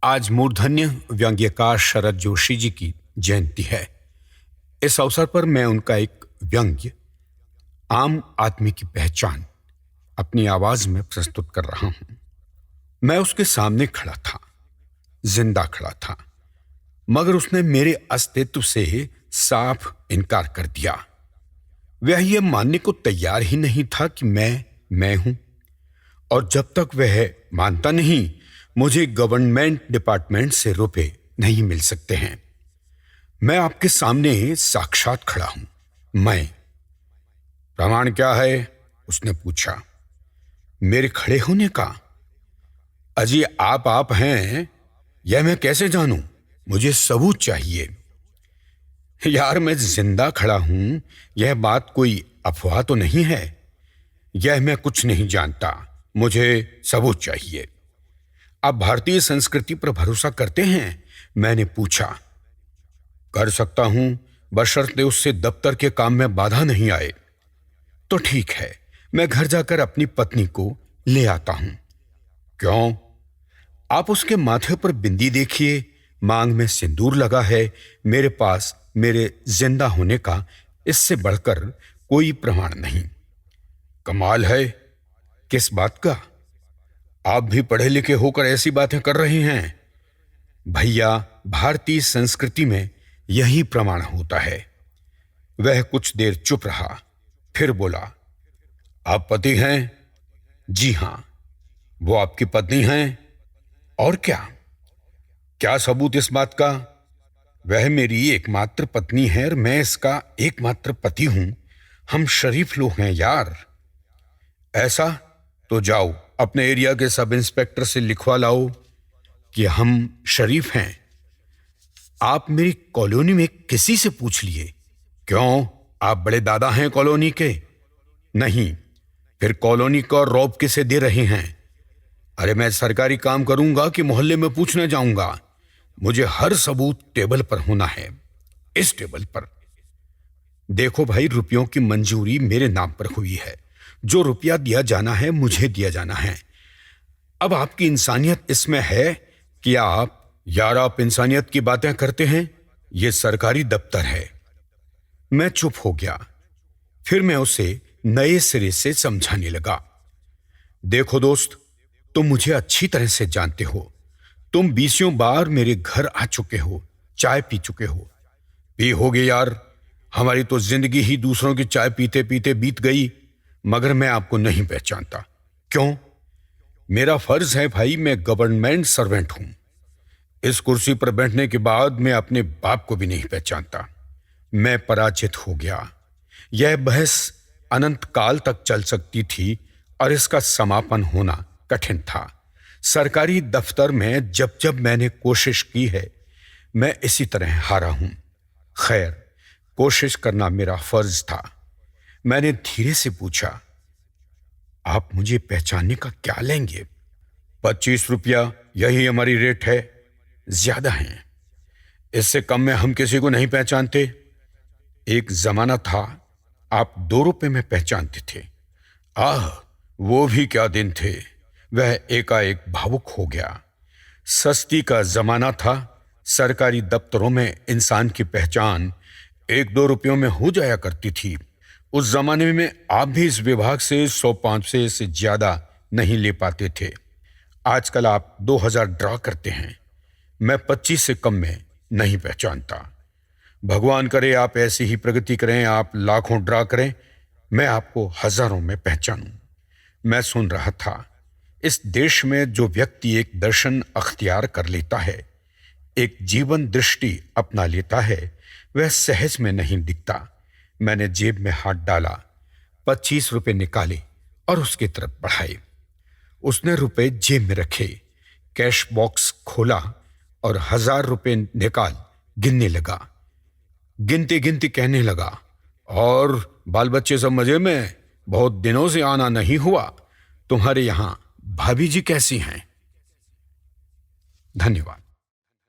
आज मूर्धन्य व्यंग्यकार शरद जोशी जी की जयंती है। इस अवसर पर मैं उनका एक व्यंग्य आम आदमी की पहचान अपनी आवाज में प्रस्तुत कर रहा हूं। मैं उसके सामने खड़ा था, जिंदा खड़ा था, मगर उसने मेरे अस्तित्व से साफ इनकार कर दिया। वह यह मानने को तैयार ही नहीं था कि मैं हूं, और जब तक वह मानता नहीं, मुझे गवर्नमेंट डिपार्टमेंट से रुपए नहीं मिल सकते हैं। मैं आपके सामने साक्षात खड़ा हूं। मैं प्रमाण क्या है? उसने पूछा। मेरे खड़े होने का? अजी आप हैं, यह मैं कैसे जानूं? मुझे सबूत चाहिए। यार, मैं जिंदा खड़ा हूं, यह बात कोई अफवाह तो नहीं है। यह मैं कुछ नहीं जानता, मुझे सबूत चाहिए। आप भारतीय संस्कृति पर भरोसा करते हैं? मैंने पूछा। कर सकता हूं, बशर्ते उससे दफ्तर के काम में बाधा नहीं आए। तो ठीक है, मैं घर जाकर अपनी पत्नी को ले आता हूं। क्यों? आप उसके माथे पर बिंदी देखिए, मांग में सिंदूर लगा है। मेरे पास मेरे जिंदा होने का इससे बढ़कर कोई प्रमाण नहीं। कमाल है। किस बात का? आप भी पढ़े लिखे होकर ऐसी बातें कर रहे हैं। भैया, भारतीय संस्कृति में यही प्रमाण होता है। वह कुछ देर चुप रहा, फिर बोला, आप पति हैं? जी हां। वो आपकी पत्नी हैं? और क्या? क्या सबूत इस बात का? वह मेरी एकमात्र पत्नी है और मैं इसका एकमात्र पति हूं। हम शरीफ लोग हैं यार। ऐसा? तो जाओ, अपने एरिया के सब इंस्पेक्टर से लिखवा लाओ कि हम शरीफ हैं। आप मेरी कॉलोनी में किसी से पूछ लिए। क्यों? आप बड़े दादा हैं कॉलोनी के? नहीं। फिर कॉलोनी का रौब किसे दे रहे हैं? अरे, मैं सरकारी काम करूंगा कि मोहल्ले में पूछने जाऊंगा? मुझे हर सबूत टेबल पर होना है, इस टेबल पर। देखो भाई, रुपयों की मंजूरी मेरे नाम पर हुई है। जो रुपया दिया जाना है, मुझे दिया जाना है। अब आपकी इंसानियत इसमें है कि आप इंसानियत की बातें करते हैं। यह सरकारी दफ्तर है। मैं चुप हो गया। फिर मैं उसे नए सिरे से समझाने लगा। देखो दोस्त, तुम मुझे अच्छी तरह से जानते हो। तुम 20 बार मेरे घर आ चुके हो, चाय पी चुके हो। पी होगे यार, हमारी तो जिंदगी ही दूसरों की चाय पीते पीते बीत गई। मगर मैं आपको नहीं पहचानता। क्यों? मेरा फर्ज है भाई, मैं गवर्नमेंट सर्वेंट हूं। इस कुर्सी पर बैठने के बाद मैं अपने बाप को भी नहीं पहचानता। मैं पराजित हो गया। यह बहस अनंत काल तक चल सकती थी और इसका समापन होना कठिन था। सरकारी दफ्तर में जब जब मैंने कोशिश की है, मैं इसी तरह हारा हूं। खैर, कोशिश करना मेरा फर्ज था। मैंने धीरे से पूछा, आप मुझे पहचानने का क्या लेंगे? 25 रुपया, यही हमारी रेट है। ज्यादा है, इससे कम में हम किसी को नहीं पहचानते। एक जमाना था, आप 2 रुपए में पहचानते थे। वो भी क्या दिन थे। वह एकाएक भावुक हो गया। सस्ती का जमाना था। सरकारी दफ्तरों में इंसान की पहचान 1-2 रुपयों में हो जाया करती थी। उस जमाने में आप भी इस विभाग से 100-500 से ज्यादा नहीं ले पाते थे। आजकल आप 2000 ड्रा करते हैं। मैं 25 से कम में नहीं पहचानता। भगवान करे आप ऐसी ही प्रगति करें, आप लाखों ड्रा करें, मैं आपको हजारों में पहचानूं। मैं सुन रहा था, इस देश में जो व्यक्ति एक दर्शन अख्तियार कर लेता है, एक जीवन दृष्टि अपना लेता है, वह सहज में नहीं दिखता। मैंने जेब में हाथ डाला, 25 रुपए निकाले और उसकी तरफ बढ़ाए। उसने रुपए जेब में रखे, कैश बॉक्स खोला और 1000 रुपए निकाल गिनने लगा। गिनते गिनते कहने लगा, और बाल बच्चे सब मजे में? बहुत दिनों से आना नहीं हुआ। तुम्हारे यहां भाभी जी कैसी हैं? धन्यवाद।